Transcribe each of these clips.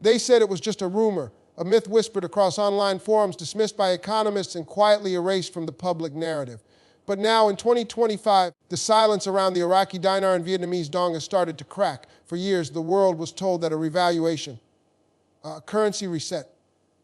They said it was just a rumor, a myth whispered across online forums, dismissed by economists and quietly erased from the public narrative. But now, in 2025, the silence around the Iraqi Dinar and Vietnamese Dong has started to crack. For years, the world was told that a revaluation, a currency reset,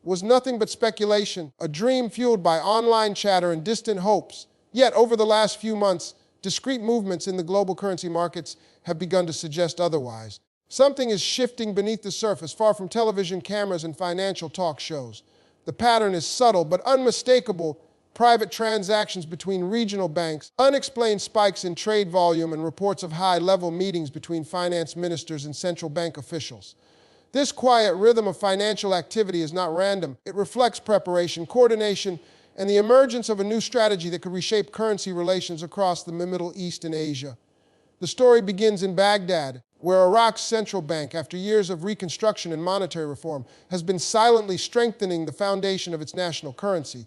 was nothing but speculation, a dream fueled by online chatter and distant hopes. Yet, over the last few months, discrete movements in the global currency markets have begun to suggest otherwise. Something is shifting beneath the surface, far from television cameras and financial talk shows. The pattern is subtle but unmistakable: private transactions between regional banks, unexplained spikes in trade volume, and reports of high-level meetings between finance ministers and central bank officials. This quiet rhythm of financial activity is not random. It reflects preparation, coordination, and the emergence of a new strategy that could reshape currency relations across the Middle East and Asia. The story begins in Baghdad, where Iraq's central bank, after years of reconstruction and monetary reform, has been silently strengthening the foundation of its national currency.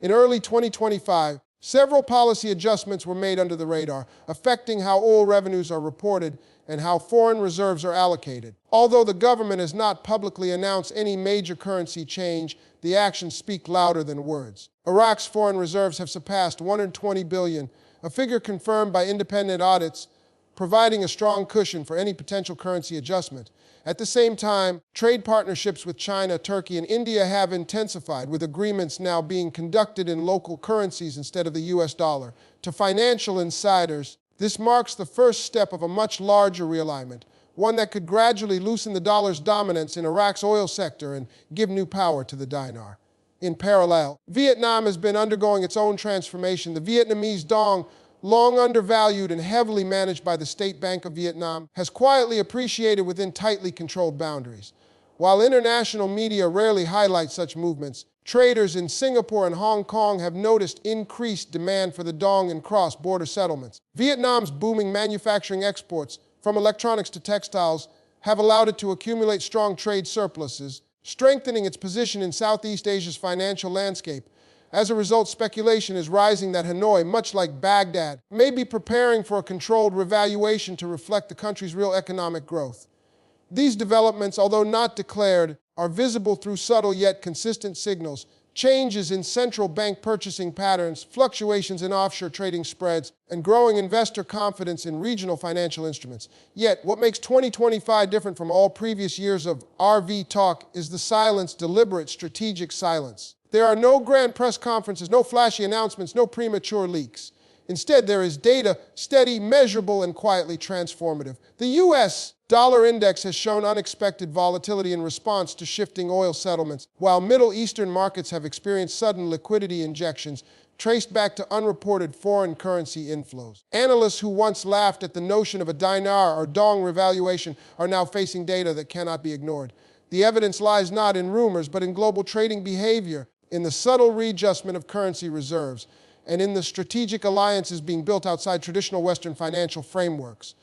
In early 2025, several policy adjustments were made under the radar, affecting how oil revenues are reported and how foreign reserves are allocated. Although the government has not publicly announced any major currency change, the actions speak louder than words. Iraq's foreign reserves have surpassed $120 billion, a figure confirmed by independent audits, providing a strong cushion for any potential currency adjustment. At the same time, trade partnerships with China, Turkey, and India have intensified, with agreements now being conducted in local currencies instead of the US dollar. To financial insiders, this marks the first step of a much larger realignment, one that could gradually loosen the dollar's dominance in Iraq's oil sector and give new power to the dinar. In parallel, Vietnam has been undergoing its own transformation. The Vietnamese Dong, long undervalued and heavily managed by the State Bank of Vietnam, has quietly appreciated within tightly controlled boundaries. While international media rarely highlight such movements, traders in Singapore and Hong Kong have noticed increased demand for the Dong in cross-border settlements. Vietnam's booming manufacturing exports, from electronics to textiles, have allowed it to accumulate strong trade surpluses, strengthening its position in Southeast Asia's financial landscape. As a result, speculation is rising that Hanoi, much like Baghdad, may be preparing for a controlled revaluation to reflect the country's real economic growth. These developments, although not declared, are visible through subtle yet consistent signals: changes in central bank purchasing patterns, fluctuations in offshore trading spreads, and growing investor confidence in regional financial instruments. Yet, what makes 2025 different from all previous years of RV talk is the silence, deliberate, strategic silence. There are no grand press conferences, no flashy announcements, no premature leaks. Instead, there is data, steady, measurable, and quietly transformative. The U.S. dollar index has shown unexpected volatility in response to shifting oil settlements, while Middle Eastern markets have experienced sudden liquidity injections traced back to unreported foreign currency inflows. Analysts who once laughed at the notion of a dinar or dong revaluation are now facing data that cannot be ignored. The evidence lies not in rumors, but in global trading behavior, in the subtle readjustment of currency reserves, and in the strategic alliances being built outside traditional Western financial frameworks.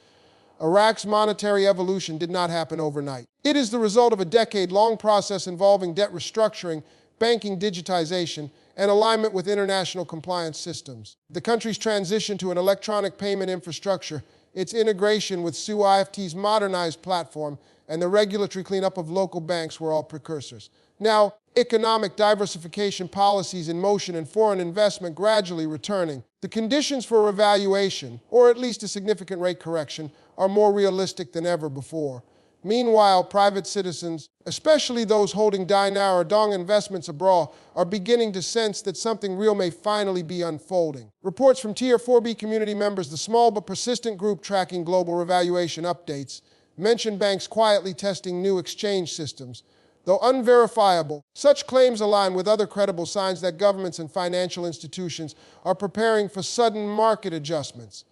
Iraq's monetary evolution did not happen overnight. It is the result of a decade-long process involving debt restructuring, banking digitization, and alignment with international compliance systems. The country's transition to an electronic payment infrastructure, its integration with SUIFT's modernized platform, and the regulatory cleanup of local banks were all precursors. Now, economic diversification policies in motion and foreign investment gradually returning, the conditions for revaluation, or at least a significant rate correction, are more realistic than ever before. Meanwhile, private citizens, especially those holding dinar or dong investments abroad, are beginning to sense that something real may finally be unfolding. Reports from Tier 4B community members, the small but persistent group tracking global revaluation updates, mention banks quietly testing new exchange systems. Though unverifiable, such claims align with other credible signs that governments and financial institutions are preparing for sudden market adjustments.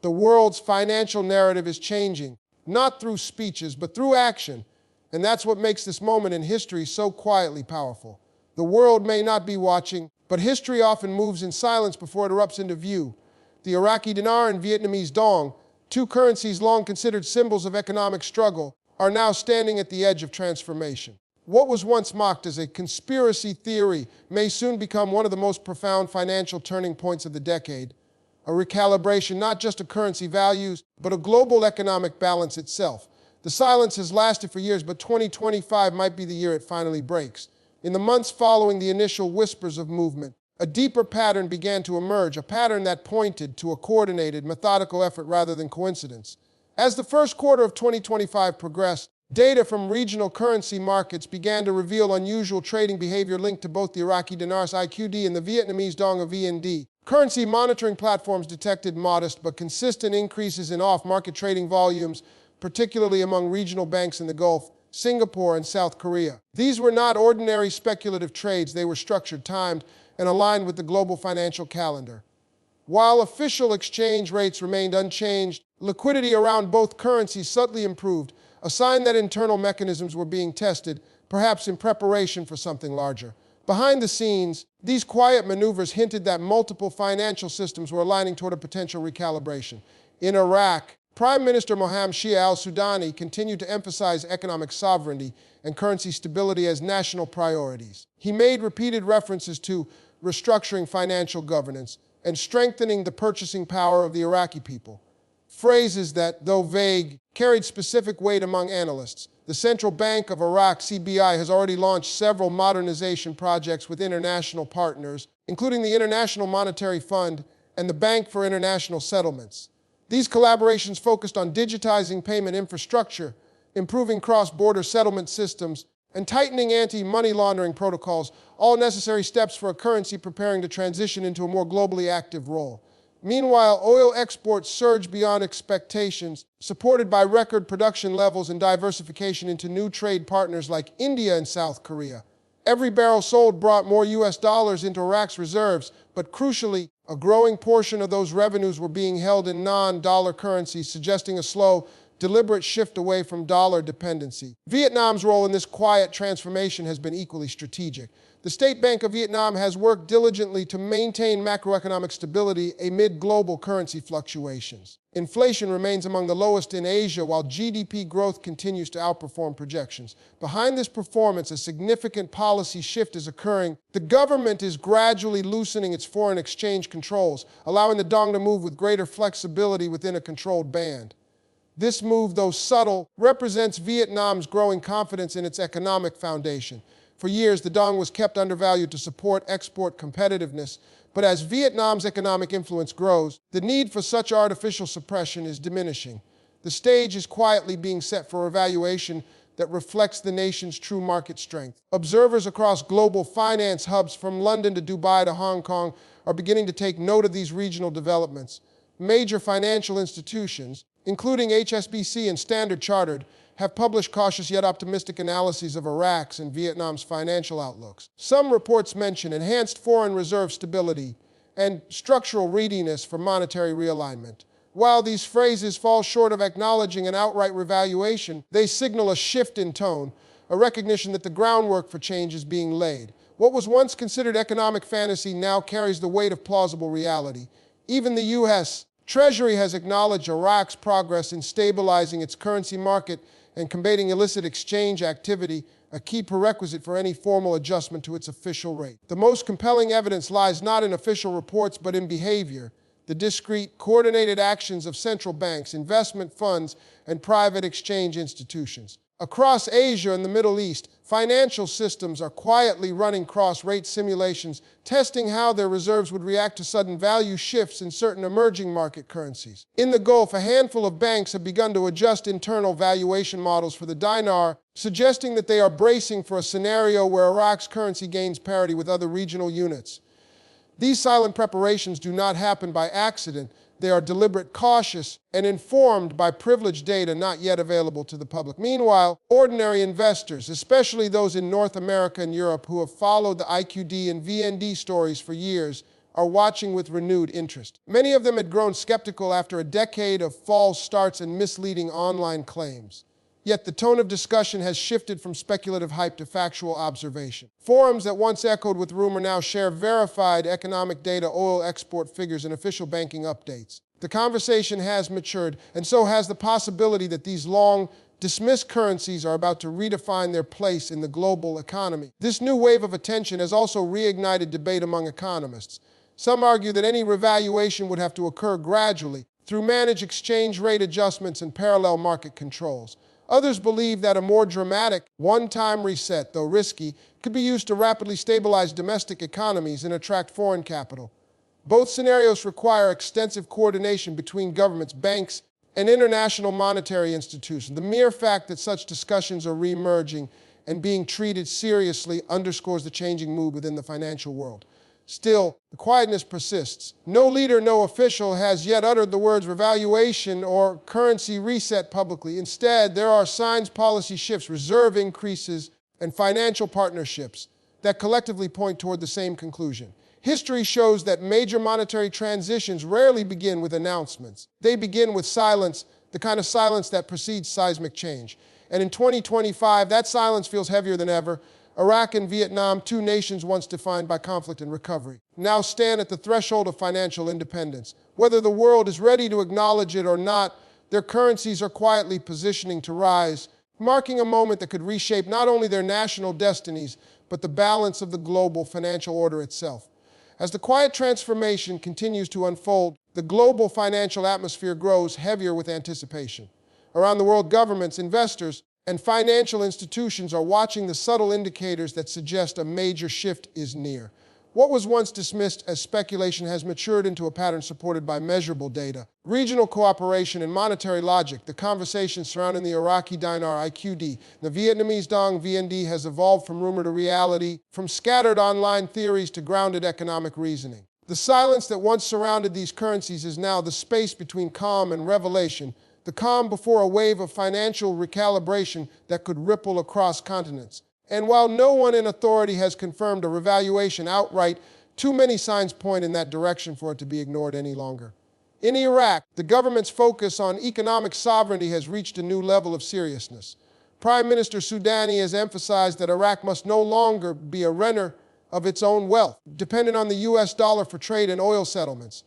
The world's financial narrative is changing, not through speeches, but through action. And that's what makes this moment in history so quietly powerful. The world may not be watching, but history often moves in silence before it erupts into view. The Iraqi Dinar and Vietnamese Dong, two currencies long considered symbols of economic struggle, are now standing at the edge of transformation. What was once mocked as a conspiracy theory may soon become one of the most profound financial turning points of the decade. A recalibration not just of currency values, but of global economic balance itself. The silence has lasted for years, but 2025 might be the year it finally breaks. In the months following the initial whispers of movement, a deeper pattern began to emerge, a pattern that pointed to a coordinated, methodical effort rather than coincidence. As the first quarter of 2025 progressed, data from regional currency markets began to reveal unusual trading behavior linked to both the Iraqi Dinar's IQD and the Vietnamese Dong VND. Currency monitoring platforms detected modest but consistent increases in off-market trading volumes, particularly among regional banks in the Gulf, Singapore, and South Korea. These were not ordinary speculative trades. They were structured, timed, and aligned with the global financial calendar. While official exchange rates remained unchanged, liquidity around both currencies subtly improved, a sign that internal mechanisms were being tested, perhaps in preparation for something larger. Behind the scenes, these quiet maneuvers hinted that multiple financial systems were aligning toward a potential recalibration. In Iraq, Prime Minister Mohammed Shia al-Sudani continued to emphasize economic sovereignty and currency stability as national priorities. He made repeated references to restructuring financial governance and strengthening the purchasing power of the Iraqi people. Phrases that, though vague, carried specific weight among analysts. The Central Bank of Iraq, CBI, has already launched several modernization projects with international partners, including the International Monetary Fund and the Bank for International Settlements. These collaborations focused on digitizing payment infrastructure, improving cross-border settlement systems, and tightening anti-money laundering protocols, all necessary steps for a currency preparing to transition into a more globally active role. Meanwhile, oil exports surged beyond expectations, supported by record production levels and diversification into new trade partners like India and South Korea. Every barrel sold brought more US dollars into Iraq's reserves, but crucially, a growing portion of those revenues were being held in non-dollar currencies, suggesting a slow, deliberate shift away from dollar dependency. Vietnam's role in this quiet transformation has been equally strategic. The State Bank of Vietnam has worked diligently to maintain macroeconomic stability amid global currency fluctuations. Inflation remains among the lowest in Asia, while GDP growth continues to outperform projections. Behind this performance, a significant policy shift is occurring. The government is gradually loosening its foreign exchange controls, allowing the dong to move with greater flexibility within a controlled band. This move, though subtle, represents Vietnam's growing confidence in its economic foundation. For years, the dong was kept undervalued to support export competitiveness, but as Vietnam's economic influence grows, the need for such artificial suppression is diminishing. The stage is quietly being set for evaluation that reflects the nation's true market strength. Observers across global finance hubs from London to Dubai to Hong Kong are beginning to take note of these regional developments. Major financial institutions, including HSBC and Standard Chartered, have published cautious yet optimistic analyses of Iraq's and Vietnam's financial outlooks. Some reports mention enhanced foreign reserve stability and structural readiness for monetary realignment. While these phrases fall short of acknowledging an outright revaluation, they signal a shift in tone, a recognition that the groundwork for change is being laid. What was once considered economic fantasy now carries the weight of plausible reality. Even the U.S. Treasury has acknowledged Iraq's progress in stabilizing its currency market and combating illicit exchange activity, a key prerequisite for any formal adjustment to its official rate. The most compelling evidence lies not in official reports but in behavior, the discrete, coordinated actions of central banks, investment funds, and private exchange institutions. Across Asia and the Middle East, financial systems are quietly running cross-rate simulations, testing how their reserves would react to sudden value shifts in certain emerging market currencies. In the Gulf, a handful of banks have begun to adjust internal valuation models for the dinar, suggesting that they are bracing for a scenario where Iraq's currency gains parity with other regional units. These silent preparations do not happen by accident. They are deliberate, cautious, and informed by privileged data not yet available to the public. Meanwhile, ordinary investors, especially those in North America and Europe who have followed the IQD and VND stories for years, are watching with renewed interest. Many of them had grown skeptical after a decade of false starts and misleading online claims. Yet the tone of discussion has shifted from speculative hype to factual observation. Forums that once echoed with rumor now share verified economic data, oil export figures, and official banking updates. The conversation has matured, and so has the possibility that these long dismissed currencies are about to redefine their place in the global economy. This new wave of attention has also reignited debate among economists. Some argue that any revaluation would have to occur gradually through managed exchange rate adjustments and parallel market controls. Others believe that a more dramatic, one-time reset, though risky, could be used to rapidly stabilize domestic economies and attract foreign capital. Both scenarios require extensive coordination between governments, banks, and international monetary institutions. The mere fact that such discussions are re-emerging and being treated seriously underscores the changing mood within the financial world. Still, the quietness persists. No leader, no official has yet uttered the words revaluation or currency reset publicly. Instead, there are signs, policy shifts, reserve increases, and financial partnerships that collectively point toward the same conclusion. History shows that major monetary transitions rarely begin with announcements. They begin with silence, the kind of silence that precedes seismic change. And in 2025, that silence feels heavier than ever. Iraq and Vietnam, two nations once defined by conflict and recovery, now stand at the threshold of financial independence. Whether the world is ready to acknowledge it or not, their currencies are quietly positioning to rise, marking a moment that could reshape not only their national destinies, but the balance of the global financial order itself. As the quiet transformation continues to unfold, the global financial atmosphere grows heavier with anticipation. Around the world, governments, investors, and financial institutions are watching the subtle indicators that suggest a major shift is near. What was once dismissed as speculation has matured into a pattern supported by measurable data. Regional cooperation and monetary logic, the conversation surrounding the Iraqi Dinar IQD, the Vietnamese Dong VND has evolved from rumor to reality, from scattered online theories to grounded economic reasoning. The silence that once surrounded these currencies is now the space between calm and revelation, the calm before a wave of financial recalibration that could ripple across continents. And while no one in authority has confirmed a revaluation outright, too many signs point in that direction for it to be ignored any longer. In Iraq, the government's focus on economic sovereignty has reached a new level of seriousness. Prime Minister Soudani has emphasized that Iraq must no longer be a renter of its own wealth, dependent on the US dollar for trade and oil settlements.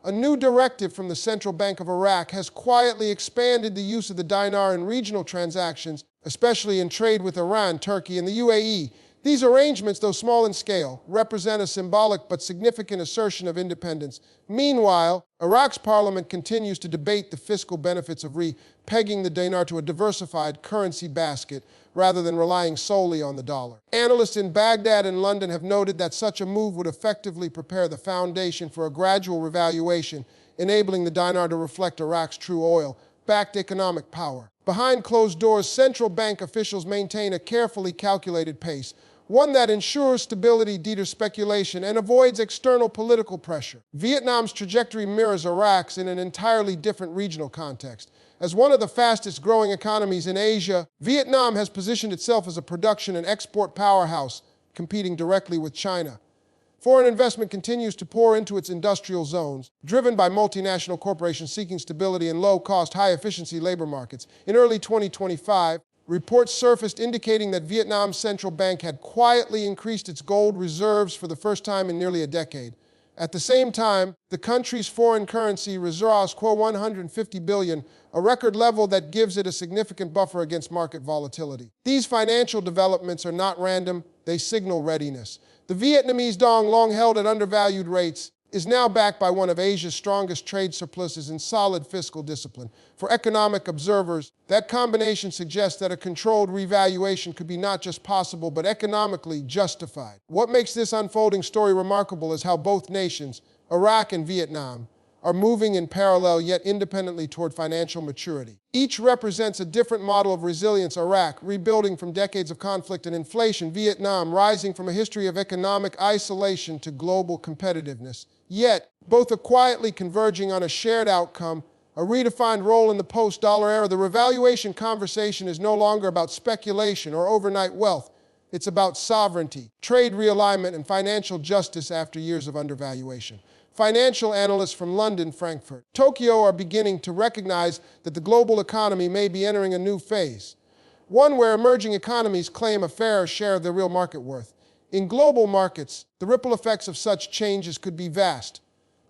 A new directive from the Central Bank of Iraq has quietly expanded the use of the dinar in regional transactions, especially in trade with Iran, Turkey, and the UAE. These arrangements, though small in scale, represent a symbolic but significant assertion of independence. Meanwhile, Iraq's parliament continues to debate the fiscal benefits of pegging the dinar to a diversified currency basket rather than relying solely on the dollar. Analysts in Baghdad and London have noted that such a move would effectively prepare the foundation for a gradual revaluation, enabling the dinar to reflect Iraq's true oil-backed economic power. Behind closed doors, central bank officials maintain a carefully calculated pace, one that ensures stability, deters speculation, and avoids external political pressure. Vietnam's trajectory mirrors Iraq's in an entirely different regional context. As one of the fastest-growing economies in Asia, Vietnam has positioned itself as a production and export powerhouse, competing directly with China. Foreign investment continues to pour into its industrial zones, driven by multinational corporations seeking stability and low-cost, high-efficiency labor markets. In early 2025, reports surfaced indicating that Vietnam's central bank had quietly increased its gold reserves for the first time in nearly a decade. At the same time, the country's foreign currency reserves quo 150 billion, a record level that gives it a significant buffer against market volatility. These financial developments are not random, they signal readiness. The Vietnamese Dong, long held at undervalued rates, is now backed by one of Asia's strongest trade surpluses and solid fiscal discipline. For economic observers, that combination suggests that a controlled revaluation could be not just possible, but economically justified. What makes this unfolding story remarkable is how both nations, Iraq and Vietnam, are moving in parallel yet independently toward financial maturity. Each represents a different model of resilience: Iraq, rebuilding from decades of conflict and inflation; Vietnam, rising from a history of economic isolation to global competitiveness. Yet, both are quietly converging on a shared outcome, a redefined role in the post-dollar era. The revaluation conversation is no longer about speculation or overnight wealth. It's about sovereignty, trade realignment, and financial justice after years of undervaluation. Financial analysts from London, Frankfurt, Tokyo are beginning to recognize that the global economy may be entering a new phase, one where emerging economies claim a fairer share of their real market worth. In global markets, the ripple effects of such changes could be vast.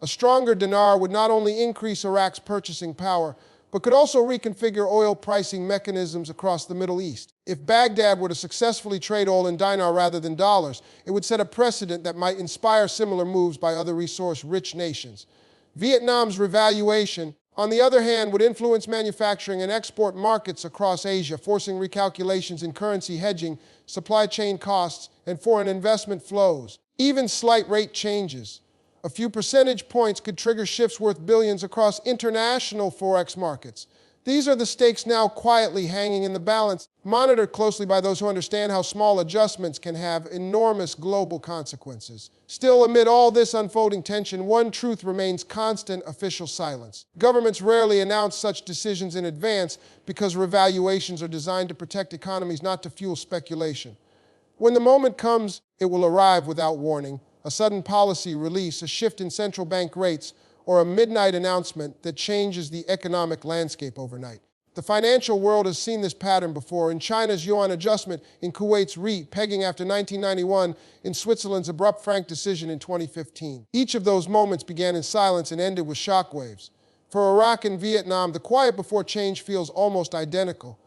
A stronger dinar would not only increase Iraq's purchasing power, but could also reconfigure oil pricing mechanisms across the Middle East. If Baghdad were to successfully trade oil in dinar rather than dollars, it would set a precedent that might inspire similar moves by other resource-rich nations. Vietnam's revaluation, on the other hand, would influence manufacturing and export markets across Asia, forcing recalculations in currency hedging, supply chain costs, and foreign investment flows. Even slight rate changes, a few percentage points, could trigger shifts worth billions across international forex markets. These are the stakes now quietly hanging in the balance, monitored closely by those who understand how small adjustments can have enormous global consequences. Still, amid all this unfolding tension, one truth remains constant: official silence. Governments rarely announce such decisions in advance because revaluations are designed to protect economies, not to fuel speculation. When the moment comes, it will arrive without warning: a sudden policy release, a shift in central bank rates, or a midnight announcement that changes the economic landscape overnight. The financial world has seen this pattern before: in China's yuan adjustment, in Kuwait's riet pegging after 1991, in Switzerland's abrupt franc decision in 2015. Each of those moments began in silence and ended with shockwaves. For Iraq and Vietnam, the quiet before change feels almost identical.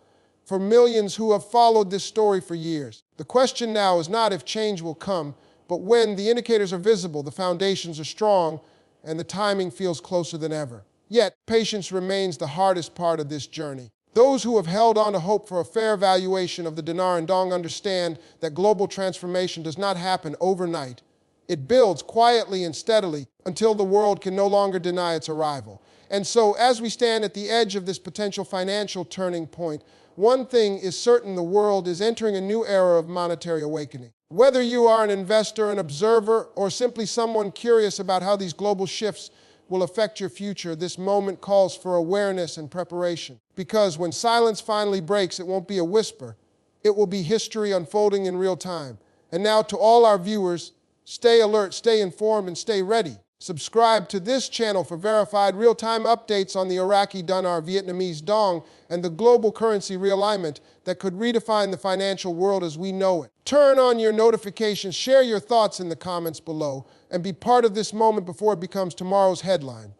For millions who have followed this story for years, the question now is not if change will come, but when. The indicators are visible, the foundations are strong, and the timing feels closer than ever. Yet, patience remains the hardest part of this journey. Those who have held on to hope for a fair valuation of the dinar and dong understand that global transformation does not happen overnight. It builds quietly and steadily until the world can no longer deny its arrival. And so, as we stand at the edge of this potential financial turning point, one thing is certain: the world is entering a new era of monetary awakening. Whether you are an investor, an observer, or simply someone curious about how these global shifts will affect your future, this moment calls for awareness and preparation. Because when silence finally breaks, it won't be a whisper. It will be history unfolding in real time. And now, to all our viewers, stay alert, stay informed, and stay ready. Subscribe to this channel for verified real-time updates on the Iraqi Dinar, Vietnamese Dong, and the global currency realignment that could redefine the financial world as we know it. Turn on your notifications, share your thoughts in the comments below, and be part of this moment before it becomes tomorrow's headline.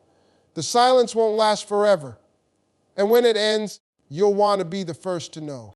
The silence won't last forever, and when it ends, you'll want to be the first to know.